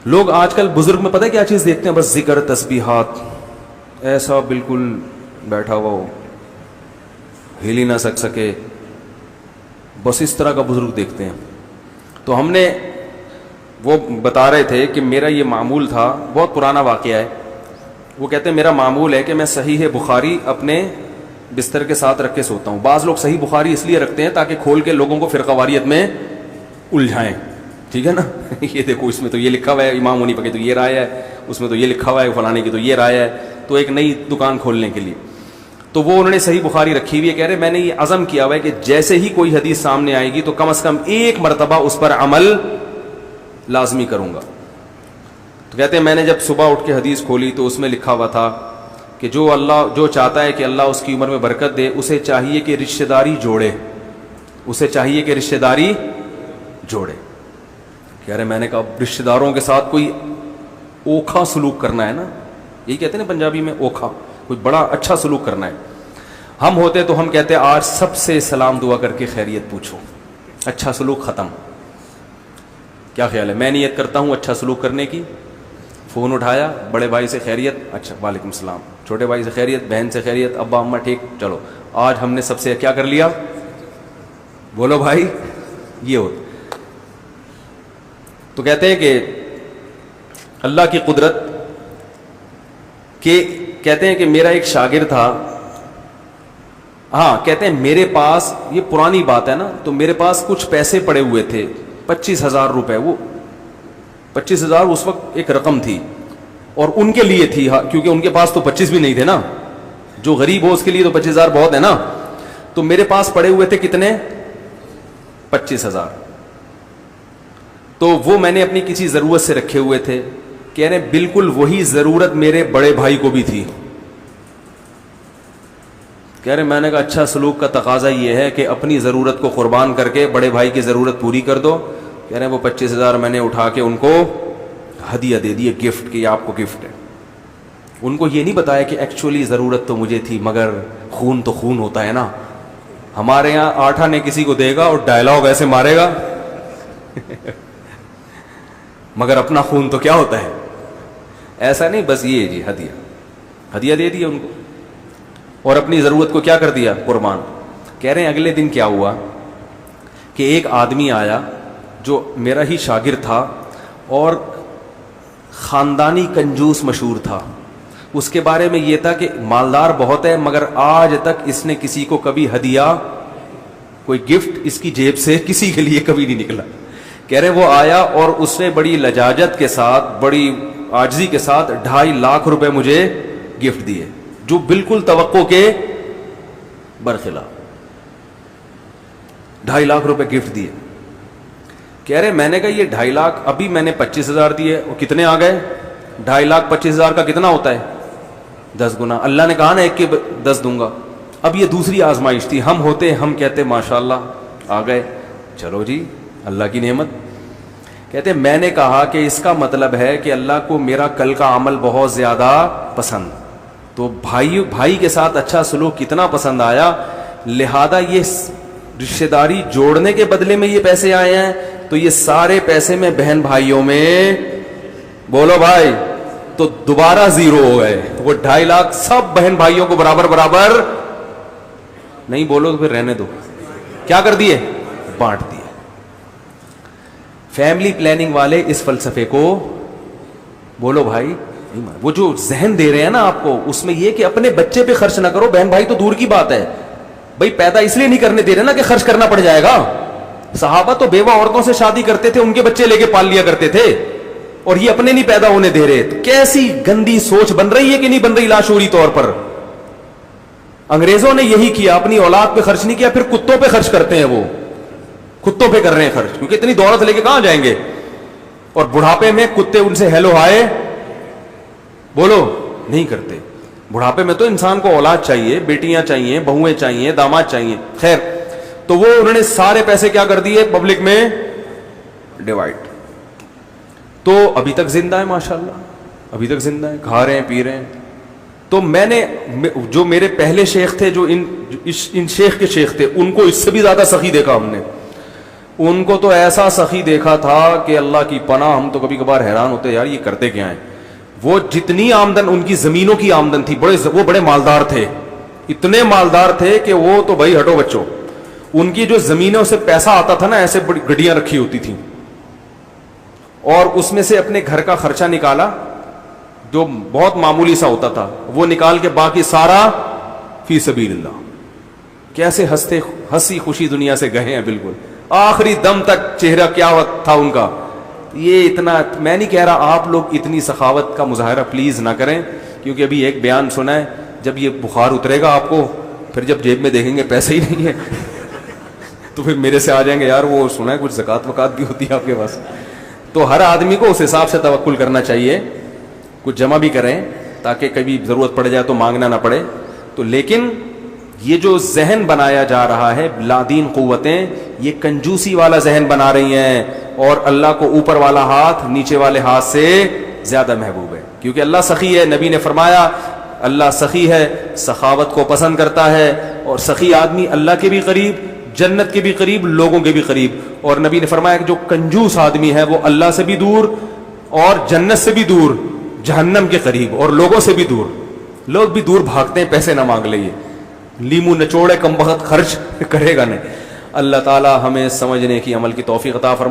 لوگ آج کل بزرگ میں پتہ ہے کیا چیز دیکھتے ہیں؟ بس ذکر تسبیحات، ایسا بالکل بیٹھا ہوا ہو، ہل ہی نہ سکے، بس اس طرح کا بزرگ دیکھتے ہیں. تو ہم نے وہ بتا رہے تھے کہ میرا یہ معمول تھا، بہت پرانا واقعہ ہے. وہ کہتے ہیں میرا معمول ہے کہ میں صحیح بخاری اپنے بستر کے ساتھ رکھ کے سوتا ہوں. بعض لوگ صحیح بخاری اس لیے رکھتے ہیں تاکہ کھول کے لوگوں کو فرقہ واریت میں الجھائیں، ٹھیک ہے نا. یہ دیکھو اس میں تو یہ لکھا ہوا ہے امام منیفہ کی تو یہ رائے ہے، اس میں تو یہ لکھا ہوا ہے فلانے کی تو یہ رائے ہے، تو ایک نئی دکان کھولنے کے لیے. تو وہ انہوں نے صحیح بخاری رکھی ہوئی ہے، کہہ رہے میں نے یہ عزم کیا ہوا ہے کہ جیسے ہی کوئی حدیث سامنے آئے گی تو کم از کم ایک مرتبہ اس پر عمل لازمی کروں گا. تو کہتے ہیں میں نے جب صبح اٹھ کے حدیث کھولی تو اس میں لکھا ہوا تھا کہ جو چاہتا ہے کہ اللہ اس کی عمر میں برکت دے، اسے چاہیے کہ رشتہ داری جوڑے، اسے چاہیے کہ رشتہ داری جوڑے. کہہ رہے میں نے کہا رشتہ داروں کے ساتھ کوئی اوکھا سلوک کرنا ہے نا، یہی کہتے ہیں نا پنجابی میں اوکھا، کوئی بڑا اچھا سلوک کرنا ہے. ہم ہوتے تو ہم کہتے آج سب سے سلام دعا کر کے خیریت پوچھو، اچھا سلوک ختم. کیا خیال ہے؟ میں نیت کرتا ہوں اچھا سلوک کرنے کی، فون اٹھایا، بڑے بھائی سے خیریت، اچھا وعلیکم السلام، چھوٹے بھائی سے خیریت، بہن سے خیریت، ابا اماں ٹھیک، چلو آج ہم نے سب سے کیا کر لیا؟ بولو بھائی، یہ ہوتا. تو کہتے ہیں کہ اللہ کی قدرت کہ کہتے ہیں کہ میرا ایک شاگرد تھا، ہاں کہتے ہیں میرے پاس، یہ پرانی بات ہے نا، تو میرے پاس کچھ پیسے پڑے ہوئے تھے 25,000 روپے. وہ 25,000 اس وقت ایک رقم تھی اور ان کے لیے تھی، کیونکہ ان کے پاس تو 25 بھی نہیں تھے نا، جو غریب ہو اس کے لیے تو 25,000 بہت ہے نا. تو میرے پاس پڑے ہوئے تھے کتنے؟ 25,000. تو وہ میں نے اپنی کسی ضرورت سے رکھے ہوئے تھے. کہہ رہے بالکل وہی ضرورت میرے بڑے بھائی کو بھی تھی. کہہ رہے میں نے کہا اچھا سلوک کا تقاضا یہ ہے کہ اپنی ضرورت کو قربان کر کے بڑے بھائی کی ضرورت پوری کر دو. کہہ رہے ہیں وہ 25,000 میں نے اٹھا کے ان کو ہدیہ دے دیے، گفٹ، کہ یہ آپ کو گفٹ ہے. ان کو یہ نہیں بتایا کہ ایکچولی ضرورت تو مجھے تھی، مگر خون تو خون ہوتا ہے نا. ہمارے یہاں آٹھا نے کسی کو دے گا اور ڈائلاگ ایسے مارے گا مگر اپنا خون تو کیا ہوتا ہے، ایسا نہیں. بس یہ جی ہدیہ دے دیا ان کو اور اپنی ضرورت کو کیا کر دیا؟ قربان. کہہ رہے ہیں اگلے دن کیا ہوا کہ ایک آدمی آیا جو میرا ہی شاگرد تھا اور خاندانی کنجوس مشہور تھا. اس کے بارے میں یہ تھا کہ مالدار بہت ہے مگر آج تک اس نے کسی کو کبھی ہدیہ، کوئی گفٹ اس کی جیب سے کسی کے لیے کبھی نہیں نکلا. کہہ رہے وہ آیا اور اس نے بڑی لجاجت کے ساتھ، بڑی عاجزی کے ساتھ 2.5 لاکھ روپے مجھے گفٹ دیے، جو بالکل توقع کے برخلاف. 2.5 لاکھ روپے گفٹ دیے. کہہ رہے میں نے کہا یہ 2.5 لاکھ، ابھی میں نے 25,000 دیے اور کتنے آ گئے؟ 2.5 لاکھ 25,000 کا کتنا ہوتا ہے؟ 10 گنا. اللہ نے کہا نا 1 کے 10 دوں گا. اب یہ دوسری آزمائش تھی. ہم ہوتے ہم کہتے ماشاءاللہ آ گئے، چلو جی اللہ کی نعمت. کہتے میں نے کہا کہ اس کا مطلب ہے کہ اللہ کو میرا کل کا عمل بہت زیادہ پسند، تو بھائی کے ساتھ اچھا سلوک کتنا پسند آیا، لہذا یہ رشتہ داری جوڑنے کے بدلے میں یہ پیسے آئے ہیں، تو یہ سارے پیسے میں بہن بھائیوں میں، بولو بھائی، تو دوبارہ زیرو ہو گئے. وہ 2.5 لاکھ سب بہن بھائیوں کو برابر برابر نہیں، بولو تو پھر رہنے دو، کیا کر دیے؟ بانٹ دیے. فیملی پلاننگ والے اس فلسفے کو، بولو بھائی، وہ جو ذہن دے رہے ہیں نا آپ کو، اس میں یہ کہ اپنے بچے پہ خرچ نہ کرو. بہن بھائی تو دور کی بات ہے بھائی، پیدا اس لیے نہیں کرنے دے رہے نا کہ خرچ کرنا پڑ جائے گا. صحابہ تو بیوہ عورتوں سے شادی کرتے تھے، ان کے بچے لے کے پال لیا کرتے تھے، اور یہ اپنے نہیں پیدا ہونے دے رہے. تو کیسی گندی سوچ بن رہی ہے کہ نہیں بن رہی لاشعوری طور پر. انگریزوں نے یہی کیا، اپنی اولاد پہ خرچ نہیں کیا، پھر کتوں پہ خرچ کرتے ہیں. وہ کتوں پہ کر رہے ہیں خرچ، کیونکہ اتنی دولت لے کے کہاں جائیں گے. اور بڑھاپے میں کتے ان سے ہیلو ہائے بولو نہیں کرتے. بڑھاپے میں تو انسان کو اولاد چاہیے، بیٹیاں چاہیے، بہویں چاہیے، داماد چاہیے. خیر، تو وہ انہوں نے سارے پیسے کیا کر دیے؟ پبلک میں ڈیوائڈ. تو ابھی تک زندہ ہے ماشاءاللہ، ابھی تک زندہ ہے، کھا رہے ہیں، پی رہے ہیں. تو میں نے، جو میرے پہلے شیخ تھے، جو ان شیخ کے شیخ تھے، ان کو اس سے بھی زیادہ سخی دیکھا ہم نے. ان کو تو ایسا سخی دیکھا تھا کہ اللہ کی پناہ، ہم تو کبھی کبھار حیران ہوتے یار یہ کرتے کیا ہیں. وہ جتنی آمدن ان کی زمینوں کی آمدن تھی، وہ بڑے مالدار تھے، اتنے مالدار تھے کہ وہ تو بھائی ہٹو بچوں، ان کی جو زمینوں سے پیسہ آتا تھا نا، ایسے بڑی گڈیاں رکھی ہوتی تھیں، اور اس میں سے اپنے گھر کا خرچہ نکالا جو بہت معمولی سا ہوتا تھا، وہ نکال کے باقی سارا فی سبیل اللہ. کیسے ہنسی خوشی دنیا سے گئے ہیں، بالکل آخری دم تک چہرہ کیا تھا ان کا. یہ اتنا، میں نہیں کہہ رہا آپ لوگ اتنی سخاوت کا مظاہرہ پلیز نہ کریں، کیونکہ ابھی ایک بیان سنا ہے، جب یہ بخار اترے گا آپ کو، پھر جب جیب میں دیکھیں گے پیسے ہی نہیں ہے تو پھر میرے سے آ جائیں گے یار وہ سنا ہے کچھ زکوٰۃ وکات بھی ہوتی ہے آپ کے پاس. تو ہر آدمی کو اس حساب سے توکل کرنا چاہیے، کچھ جمع بھی کریں تاکہ کبھی ضرورت پڑ جائے تو مانگنا نہ پڑے. تو لیکن یہ جو ذہن بنایا جا رہا ہے، لادین قوتیں یہ کنجوسی والا ذہن بنا رہی ہیں، اور اللہ کو اوپر والا ہاتھ نیچے والے ہاتھ سے زیادہ محبوب ہے، کیونکہ اللہ سخی ہے. نبی نے فرمایا اللہ سخی ہے، سخاوت کو پسند کرتا ہے، اور سخی آدمی اللہ کے بھی قریب، جنت کے بھی قریب، لوگوں کے بھی قریب. اور نبی نے فرمایا کہ جو کنجوس آدمی ہے وہ اللہ سے بھی دور اور جنت سے بھی دور، جہنم کے قریب اور لوگوں سے بھی دور. لوگ بھی دور بھاگتے ہیں پیسے نہ مانگ لئے، لیمو نچوڑے کم بخت خرچ کرے گا نہیں. اللہ تعالی ہمیں سمجھنے کی، عمل کی توفیق عطا فرمائے.